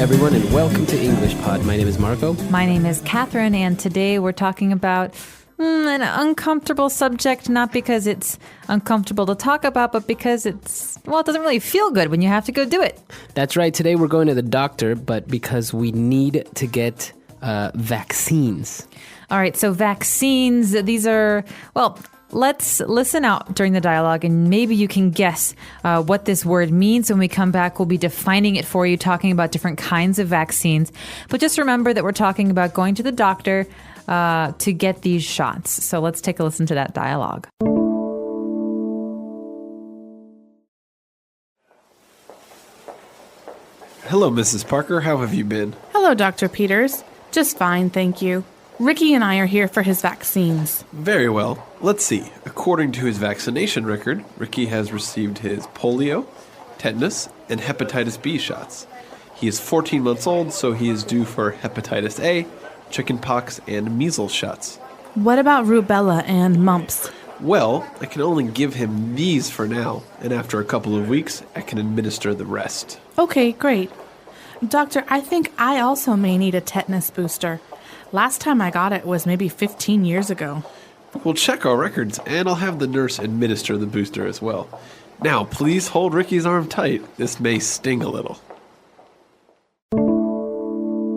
everyone, and welcome to English Pod. My name is Marco. My name is Catherine, and today we're talking about an uncomfortable subject, not because it's uncomfortable to talk about, but because it doesn't really feel good when you have to go do it. That's right. Today we're going to the doctor, but because we need to get vaccines. All right, so vaccines, these are, let's listen out during the dialogue and maybe you can guess what this word means. When we come back, we'll be defining it for you, talking about different kinds of vaccines. But just remember that we're talking about going to the doctor to get these shots. So let's take a listen to that dialogue. Hello, Mrs. Parker. How have you been? Hello, Dr. Peters. Just fine, thank you. Ricky and I are here for his vaccines. Very well. Let's see. According to his vaccination record, Ricky has received his polio, tetanus, and hepatitis B shots. He is 14 months old, so he is due for hepatitis A, chickenpox, and measles shots. What about rubella and mumps? Well, I can only give him these for now, and after a couple of weeks, I can administer the rest. Okay, great. Doctor, I think I also may need a tetanus booster. Last time I got it was maybe 15 years ago. We'll check our records, and I'll have the nurse administer the booster as well. Now, please hold Ricky's arm tight. This may sting a little.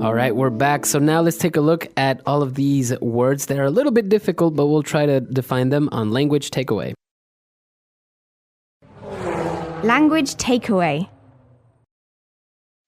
All right, we're back. So now let's take a look at all of these words that are a little bit difficult, but we'll try to define them on Language Takeaway. Language takeaway.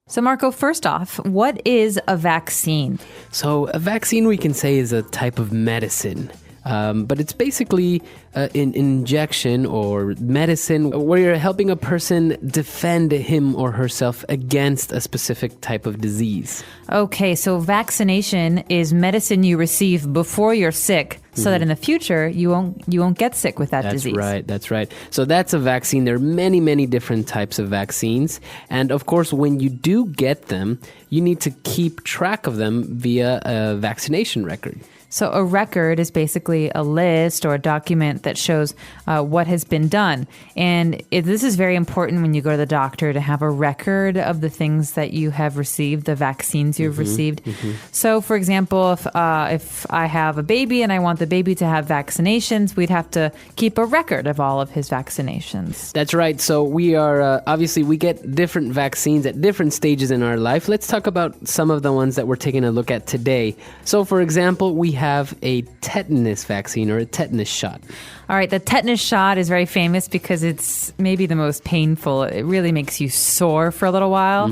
So Marco, first off, what is a vaccine? So a vaccine, we can say, is a type of medicine. But it's basically an injection or medicine where you're helping a person defend him or herself against a specific type of disease. Okay, so vaccination is medicine you receive before you're sick so that in the future you won't get sick with that disease. That's right. So that's a vaccine. There are many, many different types of vaccines. And of course, when you do get them, you need to keep track of them via a vaccination record. So a record is basically a list or a document that shows what has been done. And this is very important when you go to the doctor to have a record of the things that you have received, the vaccines you've received. So, for example, if I have a baby and I want the baby to have vaccinations, we'd have to keep a record of all of his vaccinations. That's right. So we are, obviously, we get different vaccines at different stages in our life. Let's talk about some of the ones that we're taking a look at today. So, for example, we have a tetanus vaccine or a tetanus shot. All right, the tetanus shot is very famous because it's maybe the most painful. It really makes you sore for a little while.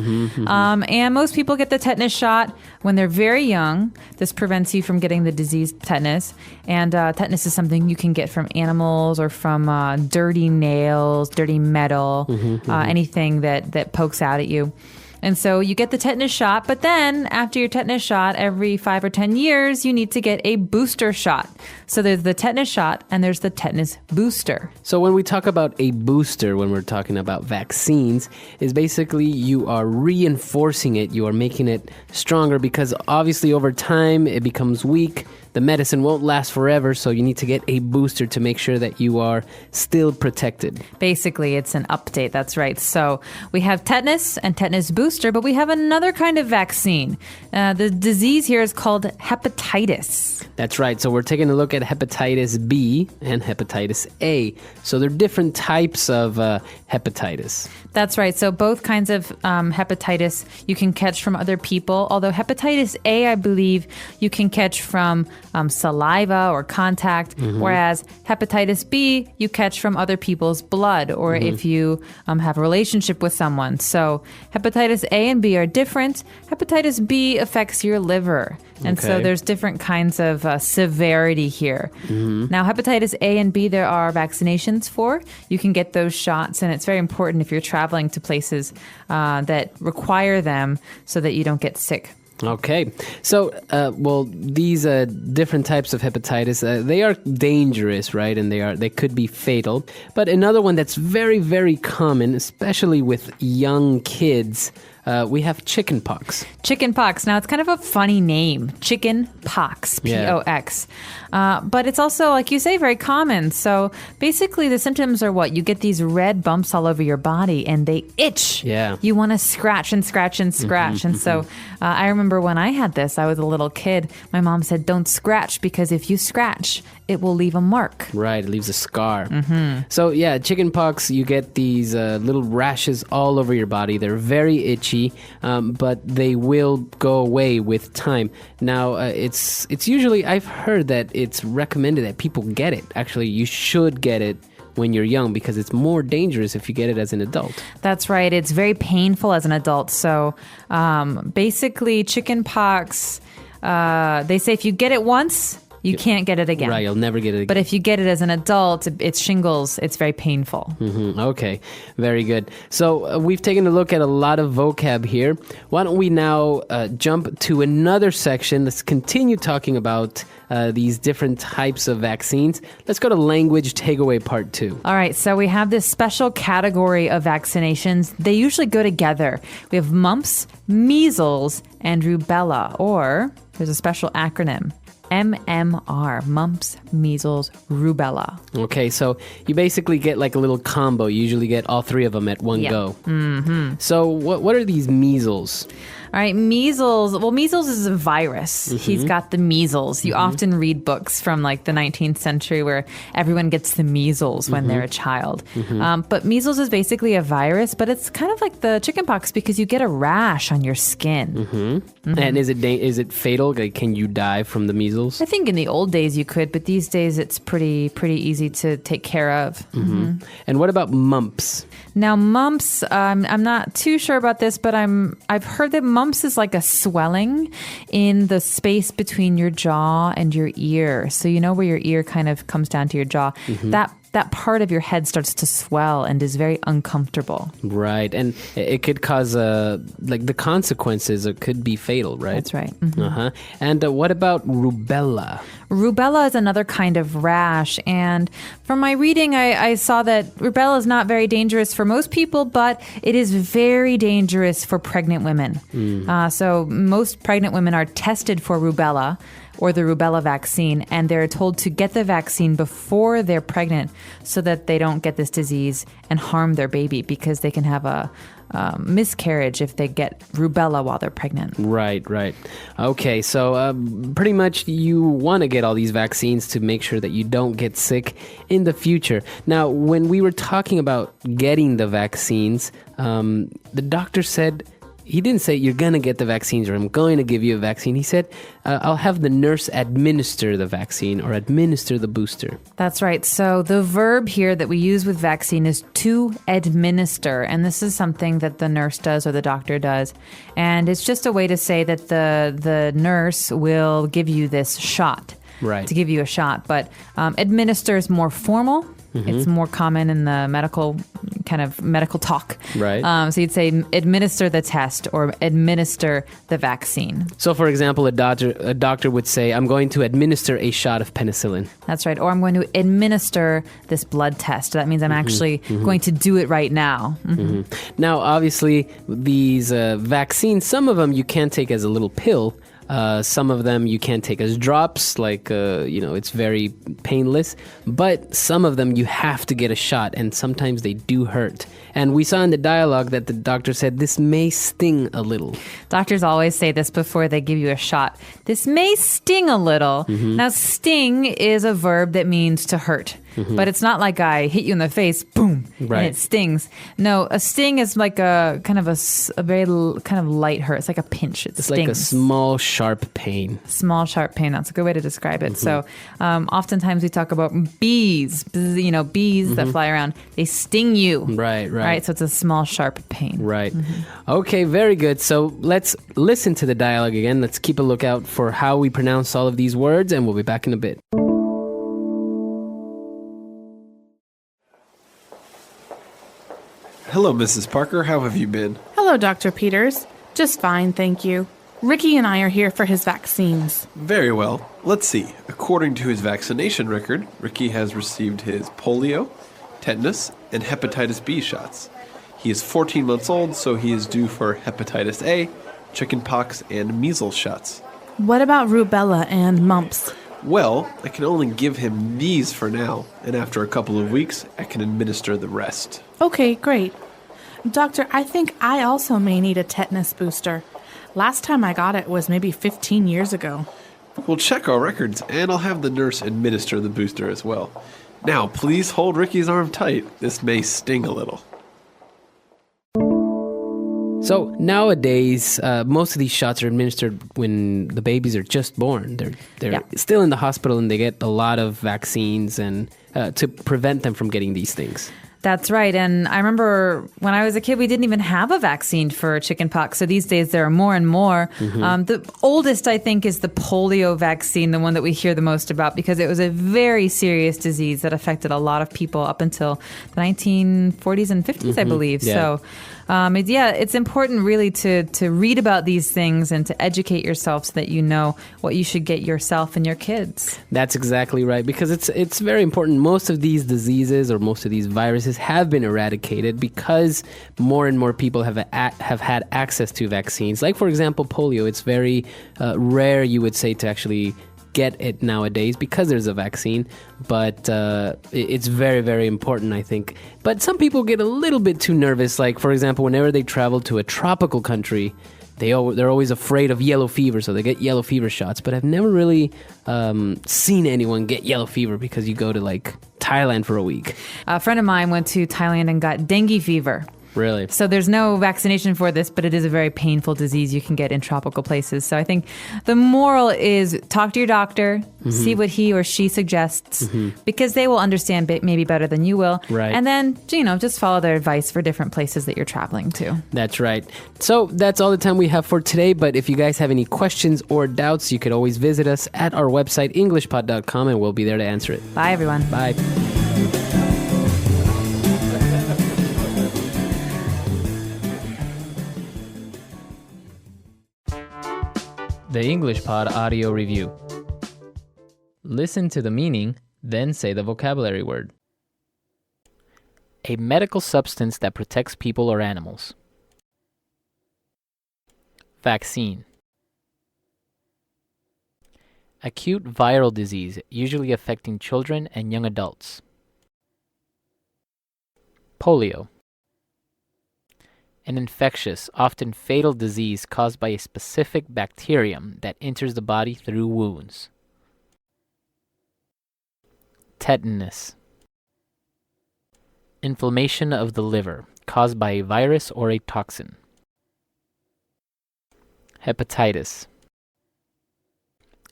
And most people get the tetanus shot when they're very young. This prevents you from getting the disease tetanus. And tetanus is something you can get from animals or from dirty nails, dirty metal, anything that pokes out at you. And so you get the tetanus shot, but then after your tetanus shot, every 5 or 10 years, you need to get a booster shot. So there's the tetanus shot and there's the tetanus booster. So when we talk about a booster, when we're talking about vaccines, is basically you are reinforcing it, you are making it stronger because obviously over time it becomes weak. The medicine won't last forever, so you need to get a booster to make sure that you are still protected. Basically, it's an update. That's right. So we have tetanus and tetanus booster, but we have another kind of vaccine. The disease here is called hepatitis. That's right. So we're taking a look at hepatitis B and hepatitis A. So they're different types of hepatitis. That's right. So both kinds of hepatitis you can catch from other people, although hepatitis A, I believe, you can catch from saliva or contact, whereas hepatitis B you catch from other people's blood or if you have a relationship with someone. So hepatitis A and B are different. Hepatitis B affects your liver. And so there's different kinds of severity here. Now, hepatitis A and B, there are vaccinations for. You can get those shots, and it's very important if you're traveling to places that require them so that you don't get sick. Okay. So, these different types of hepatitis, they are dangerous, right? And they could be fatal. But another one that's very, very common, especially with young kids, we have chicken pox. Chicken pox. Now, it's kind of a funny name. Chicken pox. P-O-X. But it's also, like you say, very common. So basically, the symptoms are what? You get these red bumps all over your body and they itch. Yeah. You want to scratch and scratch and scratch. And so I remember when I had this, I was a little kid. My mom said, don't scratch because if you scratch, it will leave a mark. Right, it leaves a scar. So yeah, chicken pox, you get these little rashes all over your body. They're very itchy, but they will go away with time. Now, it's usually, I've heard that it's recommended that people get it. Actually, you should get it when you're young because it's more dangerous if you get it as an adult. That's right. It's very painful as an adult. So basically, chicken pox, they say if you get it once, you can't get it again. Right, you'll never get it again. But if you get it as an adult, it's shingles. It's very painful. Okay, very good. So we've taken a look at a lot of vocab here. Why don't we now jump to another section? Let's continue talking about these different types of vaccines. Let's go to language takeaway part 2. All right, so we have this special category of vaccinations. They usually go together. We have mumps, measles, and rubella, or there's a special acronym. MMR, mumps, measles, rubella. Okay, so you basically get like a little combo. You usually get all 3 of them at one go. So what are these measles? All right, measles. Well, measles is a virus. He's got the measles. You often read books from like the 19th century where everyone gets the measles when they're a child. But measles is basically a virus, but it's kind of like the chickenpox because you get a rash on your skin. And is it fatal? Like, can you die from the measles? I think in the old days you could, but these days it's pretty easy to take care of. And what about mumps? Now, mumps, I'm not too sure about this, but I've heard that mumps is like a swelling in the space between your jaw and your ear. So you know where your ear kind of comes down to your jaw. That part of your head starts to swell and is very uncomfortable. Right, and it could cause like the consequences could be fatal, right? That's right. And what about rubella? Rubella is another kind of rash, and from my reading, I saw that rubella is not very dangerous for most people, but it is very dangerous for pregnant women. So most pregnant women are tested for rubella or the rubella vaccine, and they're told to get the vaccine before they're pregnant so that they don't get this disease and harm their baby because they can have a miscarriage if they get rubella while they're pregnant. Right. Okay, so pretty much you want to get all these vaccines to make sure that you don't get sick in the future. Now, when we were talking about getting the vaccines, the doctor said, he didn't say you're going to get the vaccines or I'm going to give you a vaccine. He said, I'll have the nurse administer the vaccine or administer the booster. That's right. So the verb here that we use with vaccine is to administer. And this is something that the nurse does or the doctor does. And it's just a way to say that the nurse will give you this shot. Right. To give you a shot. But administer is more formal. It's more common in the medical talk. Right. So you'd say administer the test or administer the vaccine. So, for example, a doctor would say, I'm going to administer a shot of penicillin. That's right. Or I'm going to administer this blood test. That means I'm actually going to do it right now. Now, obviously, these vaccines, some of them you can take as a little pill. Some of them you can take as drops, like, it's very painless. But some of them you have to get a shot, and sometimes they do hurt. And we saw in the dialogue that the doctor said this may sting a little. Doctors always say this before they give you a shot. This may sting a little. Now, sting is a verb that means to hurt. But it's not like I hit you in the face, boom, and it stings. No, a sting is like a kind of a very kind of light hurt. It's like a pinch. It it's stings. Like a small, sharp pain. Small, sharp pain. That's a good way to describe it. So oftentimes we talk about bees, bees that fly around. They sting you. Right. So it's a small, sharp pain. Right. Okay, very good. So let's listen to the dialogue again. Let's keep a lookout for how we pronounce all of these words, and we'll be back in a bit. Hello, Mrs. Parker. How have you been? Hello, Dr. Peters. Just fine, thank you. Ricky and I are here for his vaccines. Very well. Let's see. According to his vaccination record, Ricky has received his polio, tetanus, and hepatitis B shots. He is 14 months old, so he is due for hepatitis A, chickenpox, and measles shots. What about rubella and mumps? Well, I can only give him these for now, and after a couple of weeks, I can administer the rest. Okay, great. Doctor, I think I also may need a tetanus booster. Last time I got it was maybe 15 years ago. We'll check our records, and I'll have the nurse administer the booster as well. Now, please hold Ricky's arm tight. This may sting a little. So nowadays, most of these shots are administered when the babies are just born. They're still in the hospital and they get a lot of vaccines and to prevent them from getting these things. That's right. And I remember when I was a kid, we didn't even have a vaccine for chickenpox. So these days there are more and more. The oldest, I think, is the polio vaccine, the one that we hear the most about, because it was a very serious disease that affected a lot of people up until the 1940s and 50s, I believe. Yeah. So it's important really to read about these things and to educate yourself so that you know what you should get yourself and your kids. That's exactly right, because it's very important. Most of these diseases or most of these viruses have been eradicated because more and more people have had access to vaccines. Like, for example, polio. It's very rare, you would say, to actually get it nowadays because there's a vaccine, but it's very, very important, I think. But some people get a little bit too nervous. Like, for example, whenever they travel to a tropical country, they're always afraid of yellow fever, so they get yellow fever shots. But I've never really seen anyone get yellow fever because you go to like Thailand for a week. A friend of mine went to Thailand and got dengue fever. Really? So there's no vaccination for this, but it is a very painful disease you can get in tropical places. So I think the moral is talk to your doctor, see what he or she suggests, because they will understand maybe better than you will. Right. And then, just follow their advice for different places that you're traveling to. That's right. So that's all the time we have for today. But if you guys have any questions or doubts, you could always visit us at our website, englishpod.com, and we'll be there to answer it. Bye, everyone. Bye. The English Pod Audio Review. Listen to the meaning, then say the vocabulary word. A medical substance that protects people or animals. Vaccine. Acute viral disease, usually affecting children and young adults. Polio. An infectious, often fatal disease caused by a specific bacterium that enters the body through wounds. Tetanus. Inflammation of the liver caused by a virus or a toxin. Hepatitis.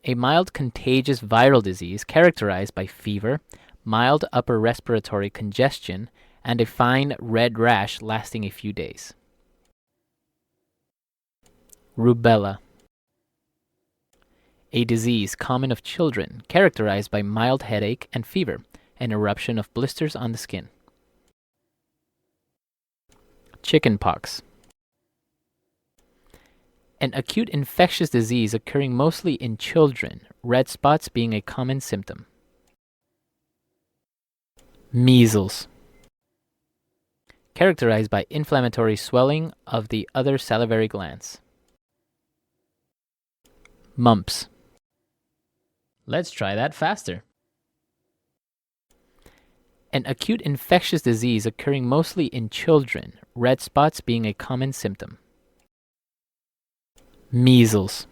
A mild contagious viral disease characterized by fever, mild upper respiratory congestion, and a fine red rash lasting a few days. Rubella. A disease common of children, characterized by mild headache and fever, and eruption of blisters on the skin. Chickenpox. An acute infectious disease occurring mostly in children, red spots being a common symptom. Measles. Characterized by inflammatory swelling of the other salivary glands. Mumps. Let's try that faster. An acute infectious disease occurring mostly in children, red spots being a common symptom. Measles.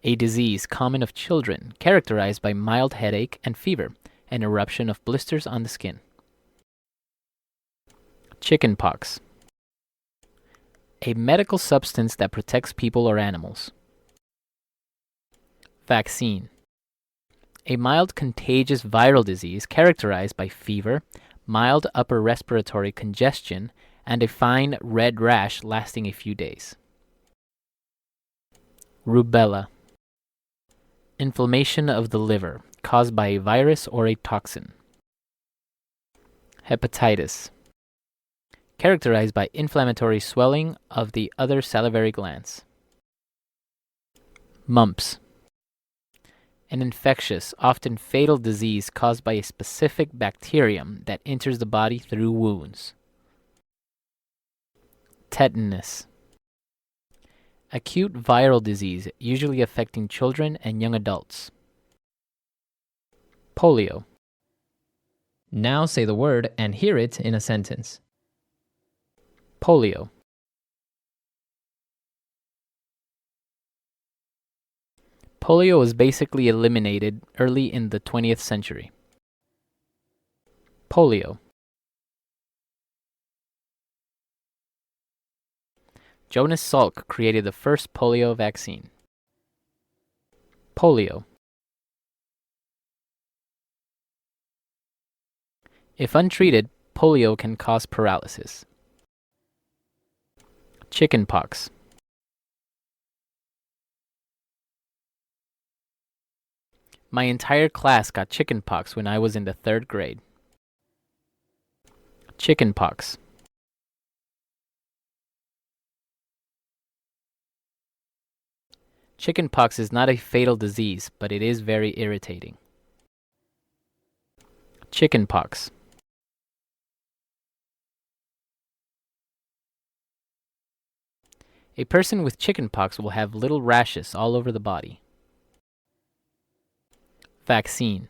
A disease common of children, characterized by mild headache and fever, and eruption of blisters on the skin. Chickenpox. A medical substance that protects people or animals. Vaccine. A mild contagious viral disease characterized by fever, mild upper respiratory congestion, and a fine red rash lasting a few days. Rubella. Inflammation of the liver caused by a virus or a toxin. Hepatitis. Characterized by inflammatory swelling of the other salivary glands. Mumps. An infectious, often fatal disease caused by a specific bacterium that enters the body through wounds. Tetanus. Acute viral disease, usually affecting children and young adults. Polio. Now say the word and hear it in a sentence. Polio. Polio was basically eliminated early in the 20th century. Polio. Jonas Salk created the first polio vaccine. Polio. If untreated, polio can cause paralysis. Chickenpox. My entire class got chickenpox when I was in the 3rd grade. Chickenpox. Chickenpox is not a fatal disease, but it is very irritating. Chickenpox. A person with chickenpox will have little rashes all over the body. Vaccine.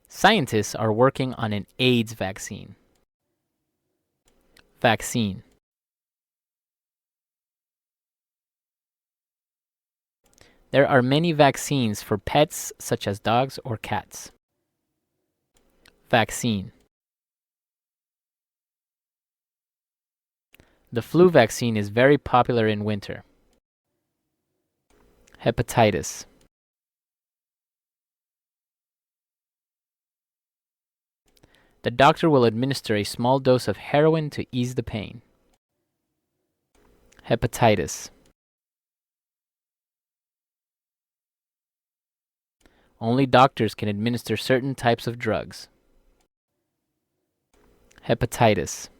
Scientists are working on an AIDS vaccine. Vaccine. There are many vaccines for pets such as dogs or cats. Vaccine. The flu vaccine is very popular in winter. Hepatitis. The doctor will administer a small dose of heroin to ease the pain. Hepatitis. Only doctors can administer certain types of drugs. Hepatitis.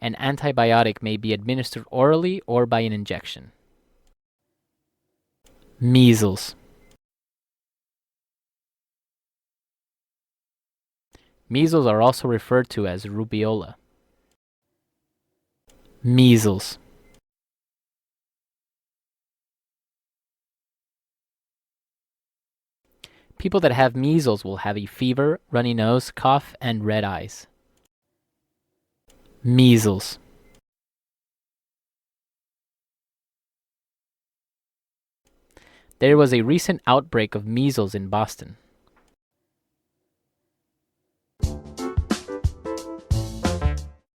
An antibiotic may be administered orally or by an injection. Measles. Measles are also referred to as rubeola. Measles. People that have measles will have a fever, runny nose, cough, and red eyes. Measles. There was a recent outbreak of measles in Boston.